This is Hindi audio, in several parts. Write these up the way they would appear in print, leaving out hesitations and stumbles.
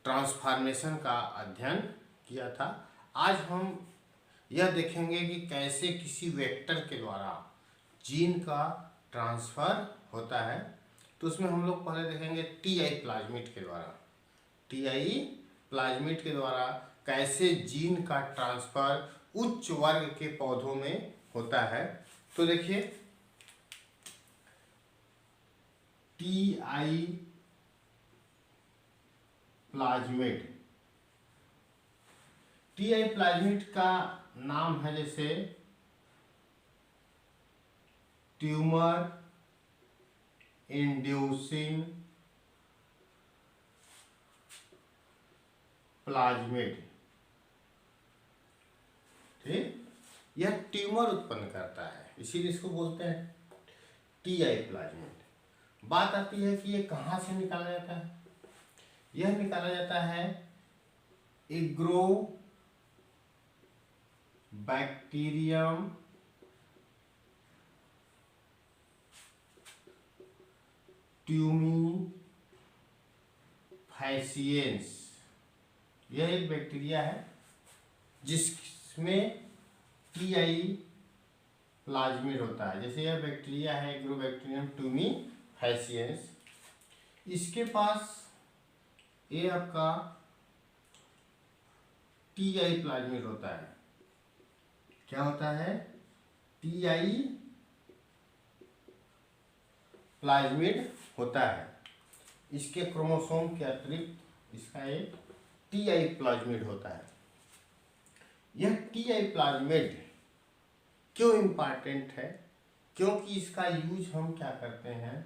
ट्रांसफॉर्मेशन का अध्ययन किया था। आज हम यह देखेंगे कि कैसे किसी वेक्टर के द्वारा जीन का ट्रांसफ़र होता है। तो उसमें हम लोग पहले देखेंगे टीआई प्लाज्मिड के द्वारा, टीआई प्लाज्मिड के द्वारा कैसे जीन का ट्रांसफ़र उच्च वर्ग के पौधों में होता है। तो देखिए टीआई प्लाज्मिड, टीआई प्लाज्मिड का नाम है जैसे ट्यूमर इंड्यूसिंग प्लाज्मिड। ठीक, यह ट्यूमर उत्पन्न करता है, इसीलिए इसको बोलते हैं टीआई प्लाज्मिड। बात आती है कि ये कहाँ से निकाला जाता है। यह निकाला जाता है एग्रो बैक्टीरियम ट्यूमीफैसिएंस। यह एक बैक्टीरिया है जिसमें टीआई प्लाज्मिड होता है। जैसे यह बैक्टीरिया है एग्रोबैक्टीरियम ट्यूमीफैसिएंस, इसके पास ये आपका टीआई प्लाज्मिड होता है। क्या होता है? टीआई प्लाज्मिड होता है। इसके क्रोमोसोम के अतिरिक्त इसका एक टीआई प्लाज्मिड होता है। यह टीआई प्लाज्मिड क्यों इम्पॉर्टेंट है? क्योंकि इसका यूज हम क्या करते हैं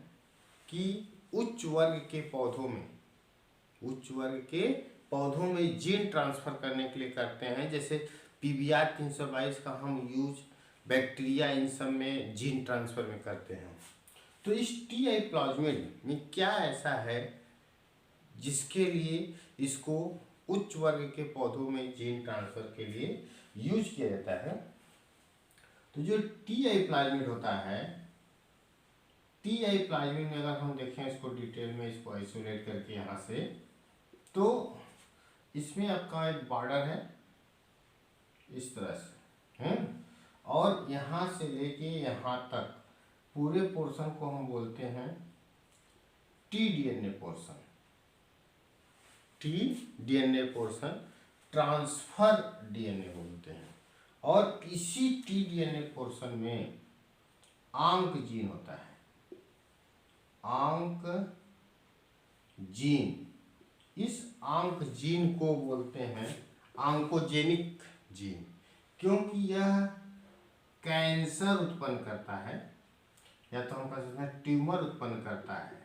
कि उच्च वर्ग के पौधों में, उच्च वर्ग के पौधों में जीन ट्रांसफर करने के लिए करते हैं। जैसे पीबीआर 322 का हम यूज बैक्टीरिया इन सब में जीन ट्रांसफर में करते हैं। तो इस टीआई प्लाज्मिड में क्या ऐसा है जिसके लिए इसको उच्च वर्ग के पौधों में जीन ट्रांसफर के लिए यूज किया जाता है। तो जो टीआई प्लाज्मिड होता है, टीआई प्लाज्मिड में अगर हम देखें इसको डिटेल में, इसको आइसोलेट करके यहाँ से, तो इसमें आपका एक बॉर्डर है इस तरह से है, और यहाँ से लेके यहाँ तक पूरे पोर्शन को हम बोलते हैं T DNA portion. T DNA portion transfer DNA बोलते हैं। और इसी टी डीएनए पोर्शन में आंक जीन होता है, आंक जीन। इस आंक जीन को बोलते हैं आंकोजेनिक जीन, क्योंकि यह कैंसर उत्पन्न करता है, या तो हम कह सकते हैं ट्यूमर उत्पन्न करता है।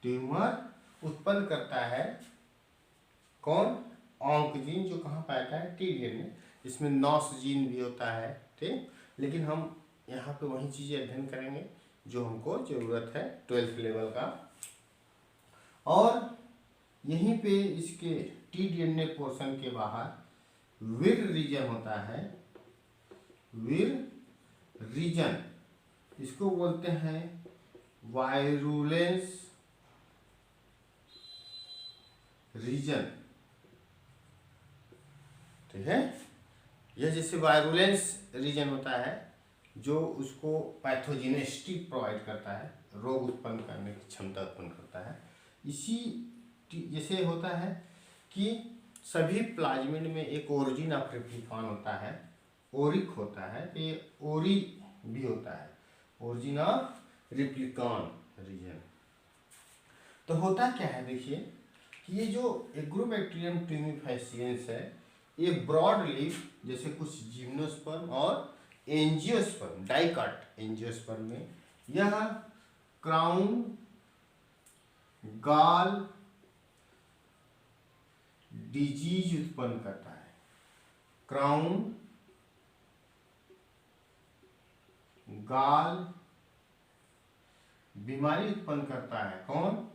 ट्यूमर उत्पन्न करता है कौन? ऑन्कोजीन, जो कहाँ पाता है? T DNA. इसमें नॉस जीन भी होता है, ठीक। लेकिन हम यहाँ पे वही चीज़ें अध्ययन करेंगे जो हमको ज़रूरत है 12th लेवल का। और यहीं पे इसके टी डीएनए पोर्शन के बाहर विर रीजन होता है, विर रीजन। इसको बोलते हैं वायरुलेंस रीजन, ठीक है। यह जैसे वायरुलेंस रीजन होता है जो उसको पैथोजेनिसिटी प्रोवाइड करता है, रोग उत्पन्न करने की क्षमता उत्पन्न करता है। इसी जैसे होता है कि सभी प्लाज्मिड में एक ओरिजिन ऑफ रेप्लिकान होता है, ओरिक होता है, तो ये ओरी भी होता है, ओरिजिन ऑफ रेप्लिकान रीजन। तो होता क्या है, देखिए कि ये जो एग्रोबैक्टीरियम ट्यूमीफैसिएंस है, ये ब्रॉड लीफ जैसे कुछ जिम्नोस्पर्म और एंजियोस्पर्म, डाइकॉट एंजियोस्पर्म में यह क्राउन गॉल डिजीज उत्पन्न करता है। क्राउन गॉल बीमारी उत्पन्न करता है कौन?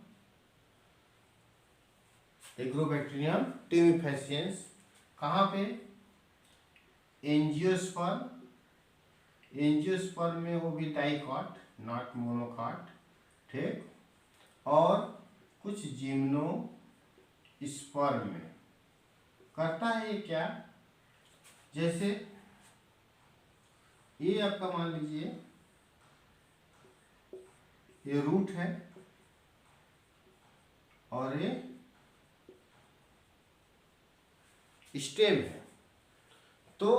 एग्रोबैक्टीरियम ट्यूमीफैसिएंस। कहाँ पे? एंजियोस्पर्म, एंजियोस्पर्म में वो भी डाइकॉट, नॉट मोनोकॉट, ठीक। और कुछ जिम्नो स्पर्म में करता है। ये क्या, जैसे ये आपका मान लीजिए ये रूट है और ये स्टेम है, तो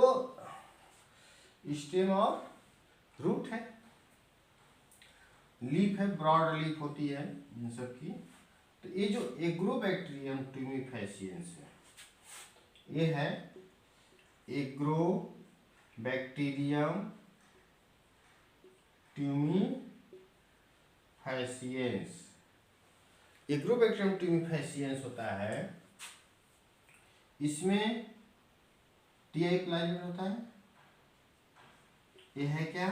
स्टेम और रूट है, लीफ है, ब्रॉड लीफ होती है इन सब की। तो ये जो एग्रोबैक्टीरियम ट्यूमिफैसिएंस है, ये है एग्रोबैक्टीरियम ट्यूमिफैसिएंस। एग्रोबैक्टीरियम ट्यूमिफैसिएंस होता है, इसमें टीआई प्लाज्मिड होता है। ये है क्या,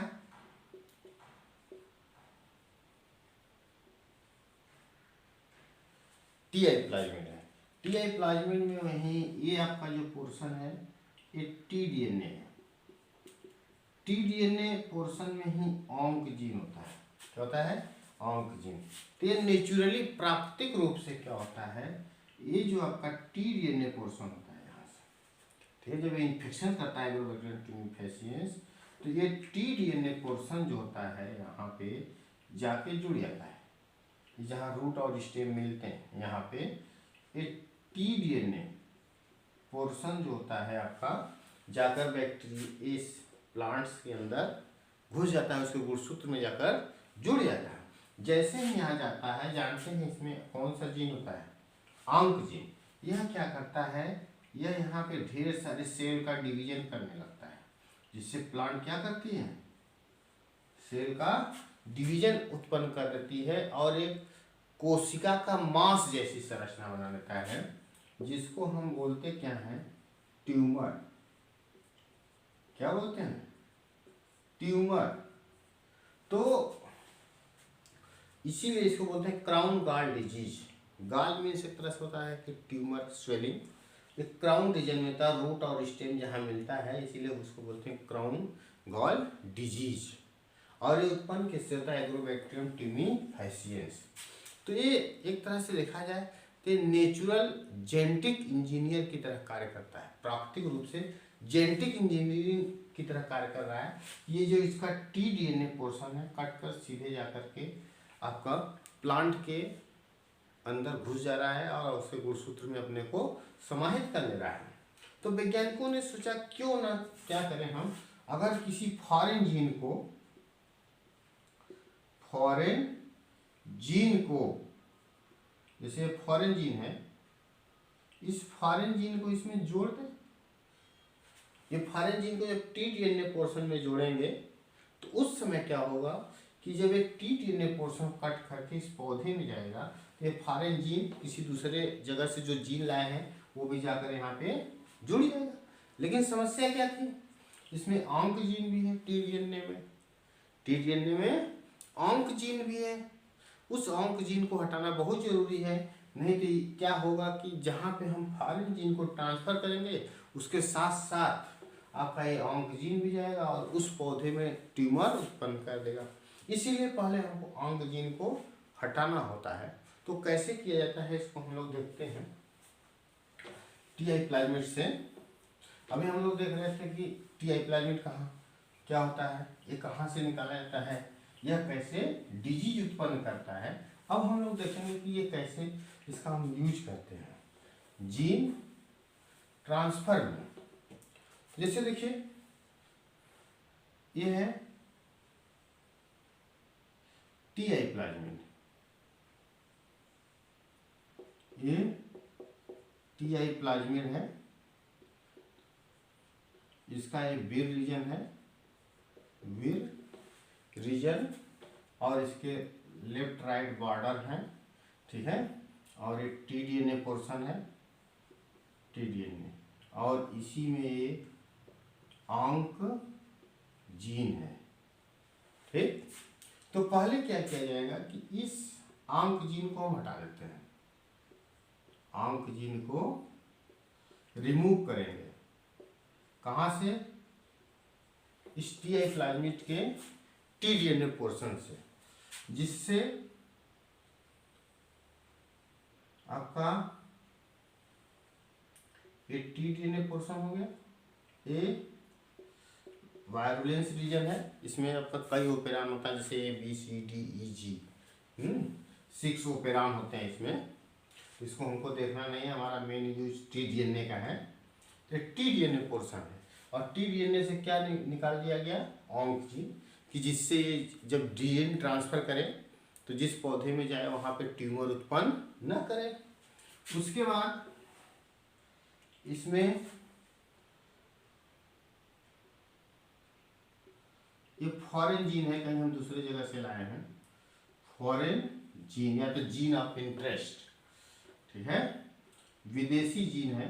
टीआई प्लाज्मिड है। टीआई प्लाज्मिड में वहीं ये आपका जो पोर्शन है ये टीडीएनए है। टीडीएनए पोर्शन में ही ऑन्क जीन होता है। क्या होता है, ऑन्क जीन। तो ये नेचुरली प्राकृतिक रूप से क्या होता है, ये जो आपका टीडीएनए पोर्शन होता है यहाँ से, ठीक है, जब ये इन्फेक्शन करता है एग्रोबैक्टीरियम ट्यूमिफैसिएंस, तो ये टीडीएनए पोर्शन जो होता है यहाँ पे जाके जुड़ जाता है। जहाँ रूट और स्टेम मिलते हैं यहाँ पे ये टीडीएनए पोर्शन जो होता है आपका जाकर बैक्टीरिया इस प्लांट्स के अंदर घुस जाता है, उसके गुणसूत्र में जाकर जुड़ जाता है। जैसे ही यहाँ जाता है, जानते हैं इसमें कौन सा जीन होता है, ऑन्क जीन। यह क्या करता है, यह यहाँ पे ढेर सारे सेल का डिवीजन करने लगता है, जिससे प्लांट क्या करती है, सेल का डिवीजन उत्पन्न कर देती है और एक कोशिका का मांस जैसी संरचना बना लेता है, जिसको हम बोलते क्या है, ट्यूमर। क्या बोलते हैं, ट्यूमर। तो इसीलिए इसको बोलते हैं crown gall disease. Gall means एक तरह से होता है कि ट्यूमर, स्वेलिंग। एक क्राउन रीजन में होता है, रूट और स्टेम जहाँ मिलता है, इसीलिए उसको बोलते हैं क्राउन गॉल डिजीज। और ये उत्पन्न किससे होता है, एग्रोबैक्टीरियम ट्यूमिफैसिएंस। तो ये एक तरह से देखा जाए तो नेचुरल जेनेटिक इंजीनियर की तरह कार्य करता है, प्राकृतिक रूप से जेनेटिक इंजीनियरिंग की तरह कार्य कर रहा है। ये जो इसका टीडीएनए पोर्शन है, कट कर सीधे जाकर के आपका प्लांट के अंदर घुस जा रहा है और उसके गुणसूत्र में अपने को समाहित कर ले रहा है। तो वैज्ञानिकों ने सोचा क्यों ना क्या करें हम, अगर किसी फॉरेन जीन को जैसे फॉरेन जीन है, इस फॉरेन जीन को इसमें जोड़ दें। ये फॉरेन जीन को जब टीडीएनए पोर्शन में जोड़ेंगे तो उस समय क्या होगा कि जब एक टीडीएनए पोर्शन कट करके इस पौधे में जाएगा तो ये फॉरेन जीन किसी दूसरे जगह से जो जीन लाए हैं वो भी जाकर यहाँ पे जुड़ जाएगा। लेकिन समस्या क्या थी, इसमें ऑन्क जीन भी है टीडीएनए में ऑन्क जीन भी है। उस ऑन्क जीन को हटाना बहुत जरूरी है, नहीं तो क्या होगा कि जहाँ पे हम फॉरेन जीन को ट्रांसफर करेंगे उसके साथ साथ आपका ये ऑन्क जीन भी जाएगा और उस पौधे में ट्यूमर उत्पन्न कर देगा। इसीलिए पहले हमको ऑन्क जीन को हटाना होता है। तो कैसे किया जाता है इसको हम लोग देखते हैं टीआई प्लाज्मिड से। अभी हम लोग देख रहे थे कि टीआई प्लाज्मिड कहाँ क्या होता है, ये कहाँ से निकाला जाता है, यह कैसे डिजीज उत्पन्न करता है। अब हम लोग देखेंगे कि ये कैसे इसका हम यूज करते हैं जीन ट्रांसफर में। जैसे देखिए ये है टीआई प्लाज्मिड, ये टीआई प्लाज्मिड है, इसका एक वीर रीजन है, वीर रीजन, और इसके लेफ्ट राइट बॉर्डर है, ठीक है, और एक टीडीएनए पोर्शन है, टीडीएनए, और इसी में ये ऑन्क जीन है, ठीक। तो पहले क्या किया जाएगा कि इस ऑन्क जीन को हम हटा देते हैं, ऑन्क जीन को रिमूव करेंगे। कहाँ से, इस टीआई प्लाज्मिड के टीडीएनए पोर्शन से, जिससे आपका ये टीडीएनए पोर्शन हो गया। ये वायरुलेंस रीजन है, इसमें आपका कई ओपेरान होता है, जैसे ABCDEG 6 ओपेरान होते हैं इसमें। तो इसको हमको देखना नहीं है, हमारा मेन यूज टीडीएनए का है। तो टीडीएनए पोर्शन है, और टीडीएनए से क्या निकाल दिया गया, ऑन्क जीन, कि जिससे जब डीएनए ट्रांसफर करे तो जिस पौधे में जाए वहाँ पे ट्यूमर उत्पन्न न करे। उसके बाद इसमें ये फॉरेन जीन है, कहीं हम दूसरे जगह से लाए हैं, फॉरेन जीन या तो जीन ऑफ इंटरेस्ट, ठीक है, विदेशी जीन है,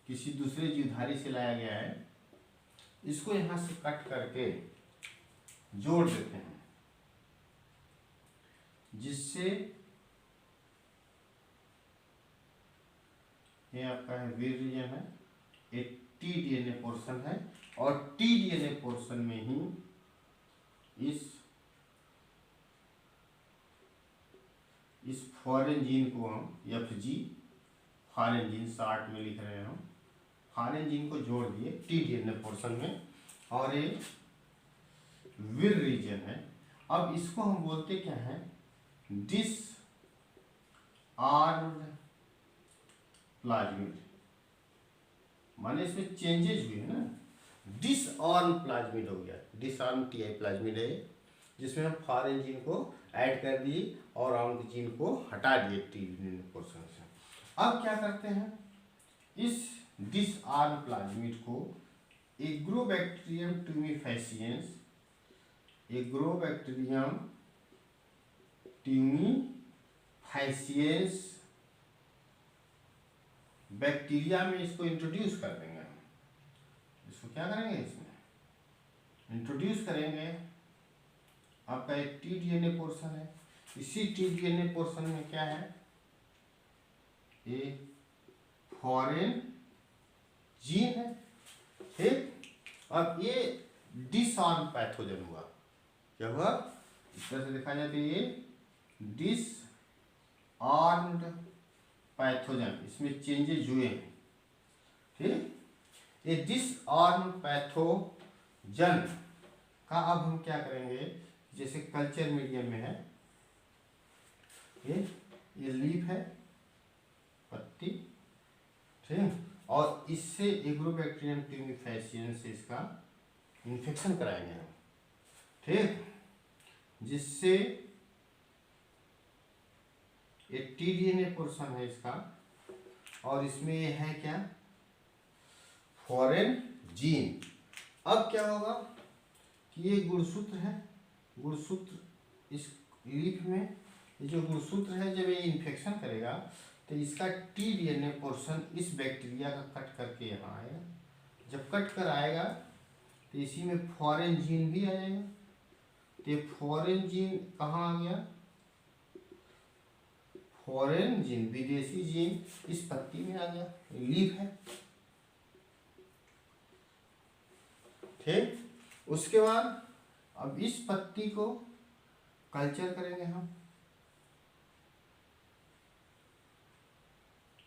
किसी दूसरे जीवधारी से लाया गया है। इसको यहां से कट करके जोड़ देते हैं, जिससे ये आपका है वीर रीजन है, एक टीडीएनए पोर्शन है, और टीडीएनए पोर्शन में ही इस फॉरेन जीन को हम FG फॉरेन जीन शॉर्ट में लिख रहे हैं हम, फॉरेन जीन को जोड़ दिए टीडीएनए पोर्शन में, और ये वीर रीजन है। अब इसको हम बोलते क्या है, डिसआर्म्ड प्लाज्मिड, माने इसमें चेंजेस हुए है ना, डिसआर्म प्लाज्मिड हो गया, डिसआर्म TI प्लाज्मिड है, जिसमें हम फॉरेन जीन को ऐड कर दिए और ऑन्क जीन को हटा दिए टीडीएनए पोर्शन से। अब क्या करते हैं, इस डिसआर्म प्लाज्मिड को एग्रोबैक्टीरियम ट्यूमीफैसिएंस, एग्रोबैक्टीरियम ट्यूमीफैसिएंस बैक्टीरिया में इसको इंट्रोड्यूस कर देंगे हम। इसको क्या करेंगे, इसमें इंट्रोड्यूस करेंगे। आपका एक टीडीएनए पोर्शन है, इसी टीडीएनए पोर्शन में क्या है, ये फॉरेन जीन है, ठीक। अब ये डिसआर्म पैथोजन हुआ, क्या हुआ, इस तरह से देखा जाए तो ये डिसआर्म्ड पैथोजन, इसमें चेंजेस हुए हैं, ठीक। ये डिसआर्म पैथोजन का अब हम क्या करेंगे, जैसे कल्चर मीडियम में है, ये लीफ है, पत्ती, ठीक, और इससे एग्रोबैक्टीरियम ट्यूमीफैसिएंस से इसका इन्फेक्शन कराएंगे हम, ठीक, जिससे ये टीडीएनए पोर्शन है इसका, और इसमें ये है क्या, फॉरेन जीन। अब क्या होगा कि ये गुणसूत्र है, गुणसूत्र इस लीफ में, ये जो गुणसूत्र है जब ये इन्फेक्शन करेगा तो इसका टीडीएनए पोर्शन इस बैक्टीरिया का कट करके यहाँ आएगा। जब कट कर आएगा तो इसी में फॉरेन जीन भी आ जाएगा। तो ये फॉरेन जीन कहाँ आ गया, फॉरेन जीन, विदेशी जीन इस पत्ती में आ गया, लीफ है, ठीक। उसके बाद अब इस पत्ती को कल्चर करेंगे हम,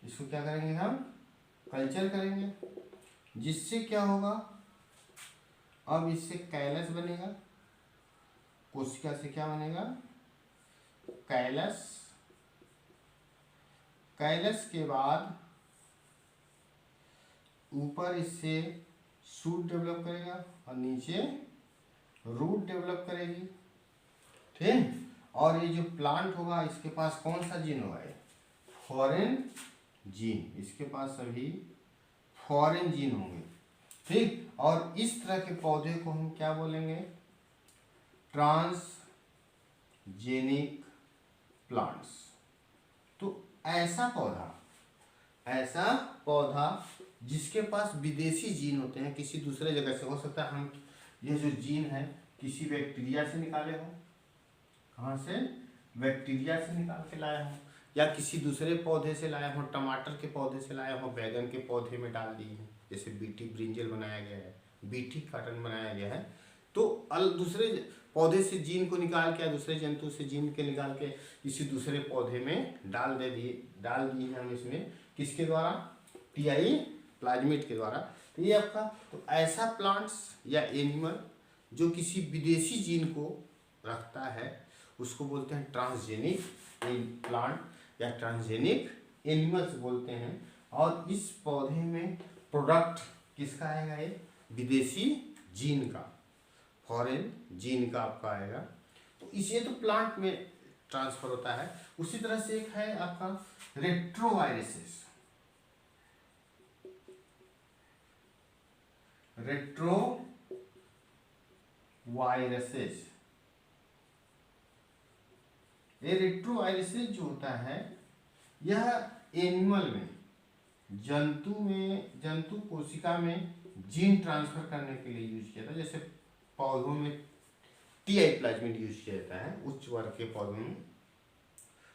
इसको क्या करेंगे हम, कल्चर करेंगे, जिससे क्या होगा, अब इससे कैलस बनेगा, कोशिका से क्या बनेगा, कैलस, कैलस के बाद ऊपर इससे शूट डेवलप करेगा और नीचे रूट डेवलप करेगी, ठीक। और ये जो प्लांट होगा इसके पास कौन सा जीन होगा, ये फॉरेन जीन, इसके पास सभी फॉरेन जीन होंगे, ठीक। और इस तरह के पौधे को हम क्या बोलेंगे, ट्रांसजेनिक प्लांट्स। तो ऐसा पौधा जिसके पास विदेशी जीन होते हैं, किसी दूसरे जगह से, हो सकता है हम ये जो जीन है किसी बैक्टीरिया से निकाले हो, कहाँ से, बैक्टीरिया से निकाल के लाया हो, या किसी दूसरे पौधे से लाया हो, टमाटर के पौधे से लाया हो, बैगन के पौधे में डाल दिए हैं, जैसे बीटी ब्रिंजल बनाया गया है, बीटी कॉटन बनाया गया है। तो दूसरे पौधे से जीन को निकाल के, दूसरे जंतु से जीन के निकाल के किसी दूसरे पौधे में डाल दिए हम इसमें, किसके द्वारा, टीआई प्लाज्मिड के द्वारा। तो ये आपका, तो ऐसा प्लांट्स या एनिमल जो किसी विदेशी जीन को रखता है उसको बोलते हैं ट्रांसजेनिक प्लांट या ट्रांसजेनिक एनिमल्स बोलते हैं। और इस पौधे में प्रोडक्ट किसका आएगा, ये विदेशी जीन का, फॉरेन जीन का आपका आएगा। तो इसे तो प्लांट में ट्रांसफर होता है। उसी तरह से एक है आपका रेट्रोवायरसेस। रेट्रोवायरसेस, ये रेट्रोवायरसेस जो होता है यह एनिमल में, जंतु कोशिका में जीन ट्रांसफर करने के लिए यूज किया था। जैसे पौधों में टीआई प्लाज्मिड यूज किया जाता है उच्च वर्ग के पौधों में,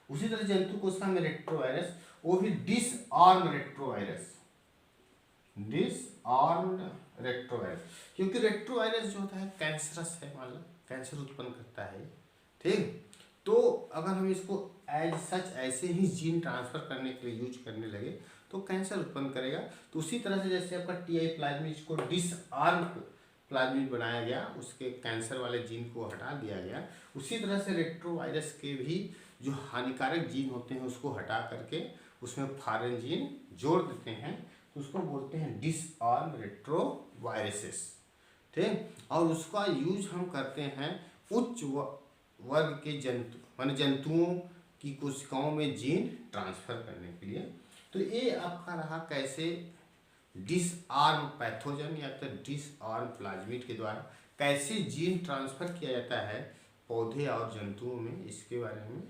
उसी तरह जंतु कोशिका में रेट्रोवायरस, वो भी डिसआर्म रेट्रोवायरस, डिसआर्म्ड रेट्रोवायरस, क्योंकि रेट्रोवायरस जो होता है कैंसरस है, मान लो कैंसर उत्पन्न करता है, ठीक। तो अगर हम इसको एज सच ऐसे ही जीन ट्रांसफर करने के लिए यूज करने लगे तो कैंसर उत्पन्न करेगा। तो उसी तरह से जैसे आपका टीआई प्लाज्मिड को डिसआर्म प्लाज्मिड बनाया गया, उसके कैंसर वाले जीन को हटा दिया गया, उसी तरह से रेट्रोवायरस के भी जो हानिकारक जीन होते हैं उसको हटा करके उसमें फॉरेन जीन जोड़ देते हैं, तो उसको बोलते हैं डिसआर्म रेट्रोवायरसेस, ठीक। और उसका यूज हम करते हैं उच्च वर्ग के माने जंतुओं की कोशिकाओं में जीन ट्रांसफर करने के लिए। तो ये आपका रहा कैसे डिसआर्म पैथोजन या तो डिसआर्म प्लाज्मिड के द्वारा कैसे जीन ट्रांसफर किया जाता है पौधे और जंतुओं में, इसके बारे में